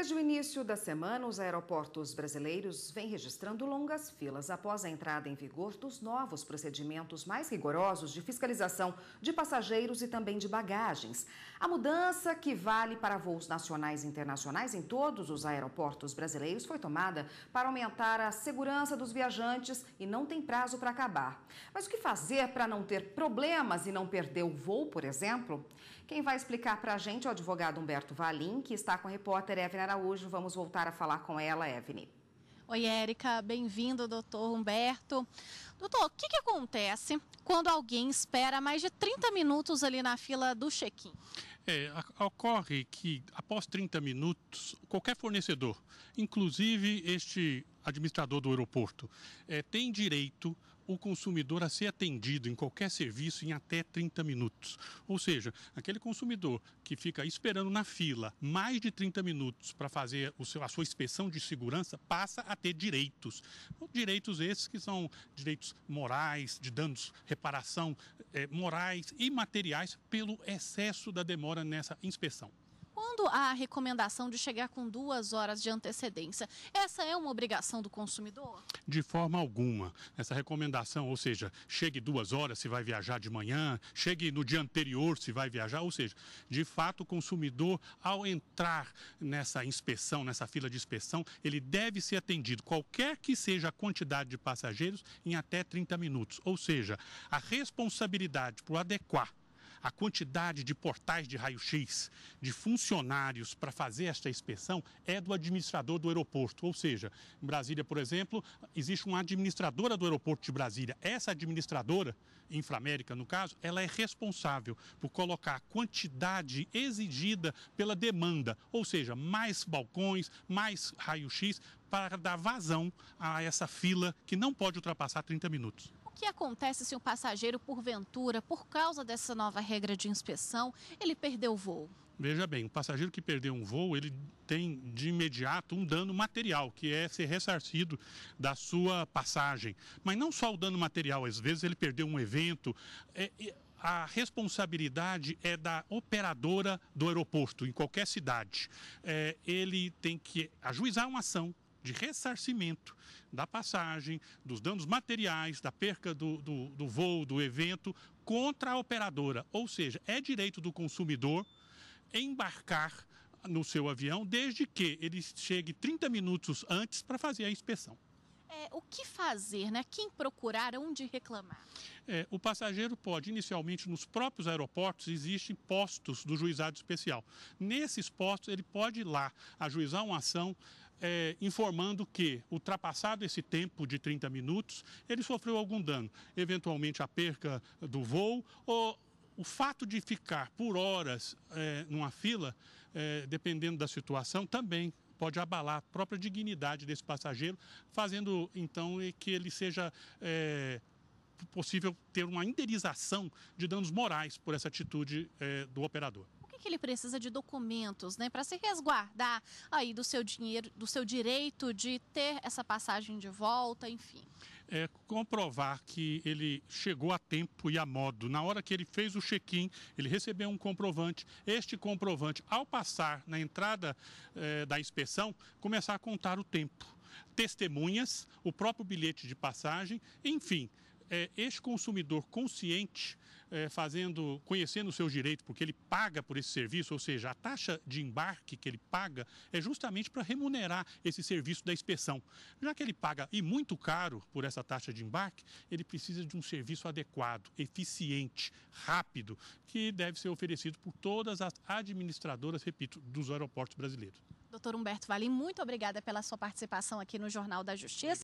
Desde o início da semana, os aeroportos brasileiros vêm registrando longas filas após a entrada em vigor dos novos procedimentos mais rigorosos de fiscalização de passageiros e também de bagagens. A mudança, que vale para voos nacionais e internacionais em todos os aeroportos brasileiros, foi tomada para aumentar a segurança dos viajantes e não tem prazo para acabar. Mas o que fazer para não ter problemas e não perder o voo, por exemplo? Quem vai explicar para a gente é o advogado Humberto Valim, que está com a repórter Evne Araújo. Vamos voltar a falar com ela, Evne. Oi, Érica. Bem-vindo, doutor Humberto. Doutor, o que acontece quando alguém espera mais de 30 minutos ali na fila do check-in? Ocorre que após 30 minutos, qualquer fornecedor, inclusive este administrador do aeroporto, tem direito o consumidor a ser atendido em qualquer serviço em até 30 minutos. Ou seja, aquele consumidor que fica esperando na fila mais de 30 minutos para fazer a sua inspeção de segurança passa a ter direitos. Direitos esses que são direitos morais, de danos, reparação, morais e materiais pelo excesso da demora nessa inspeção. Quando há a recomendação de chegar com 2 horas de antecedência, essa é uma obrigação do consumidor? De forma alguma. Essa recomendação, ou seja, chegue 2 horas se vai viajar de manhã, chegue no dia anterior se vai viajar, ou seja, de fato o consumidor, ao entrar nessa inspeção, nessa fila de inspeção, ele deve ser atendido, qualquer que seja a quantidade de passageiros, em até 30 minutos. Ou seja, a responsabilidade por adequar a quantidade de portais de raio-x, de funcionários para fazer esta inspeção é do administrador do aeroporto. Ou seja, em Brasília, por exemplo, existe uma administradora do aeroporto de Brasília. Essa administradora, Inframérica no caso, ela é responsável por colocar a quantidade exigida pela demanda. Ou seja, mais balcões, mais raio-x para dar vazão a essa fila que não pode ultrapassar 30 minutos. O que acontece se um passageiro, porventura, por causa dessa nova regra de inspeção, ele perdeu o voo? Veja bem, o passageiro que perdeu um voo, ele tem de imediato um dano material, que é ser ressarcido da sua passagem. Mas não só o dano material, às vezes ele perdeu um evento. A responsabilidade é da operadora do aeroporto, em qualquer cidade. Ele tem que ajuizar uma ação de ressarcimento da passagem, dos danos materiais, da perca do voo, do evento, contra a operadora. Ou seja, é direito do consumidor embarcar no seu avião, desde que ele chegue 30 minutos antes para fazer a inspeção. O que fazer, né? Quem procurar, onde reclamar? O passageiro pode, inicialmente, nos próprios aeroportos, existem postos do juizado especial. Nesses postos, ele pode ir lá ajuizar uma ação informando que, ultrapassado esse tempo de 30 minutos, ele sofreu algum dano, eventualmente a perca do voo ou o fato de ficar por horas numa fila, dependendo da situação, também pode abalar a própria dignidade desse passageiro, fazendo então que ele seja possível ter uma indenização de danos morais por essa atitude do operador. O que ele precisa de documentos, né, para se resguardar aí do seu dinheiro, do seu direito de ter essa passagem de volta, enfim? Comprovar que ele chegou a tempo e a modo. Na hora que ele fez o check-in, ele recebeu um comprovante. Este comprovante, ao passar na entrada da inspeção, começar a contar o tempo. Testemunhas, o próprio bilhete de passagem, enfim. Este consumidor consciente, conhecendo os seus direitos, porque ele paga por esse serviço, ou seja, a taxa de embarque que ele paga é justamente para remunerar esse serviço da inspeção. Já que ele paga e muito caro por essa taxa de embarque, ele precisa de um serviço adequado, eficiente, rápido, que deve ser oferecido por todas as administradoras, repito, dos aeroportos brasileiros. Doutor Humberto Valim, muito obrigada pela sua participação aqui no Jornal da Justiça.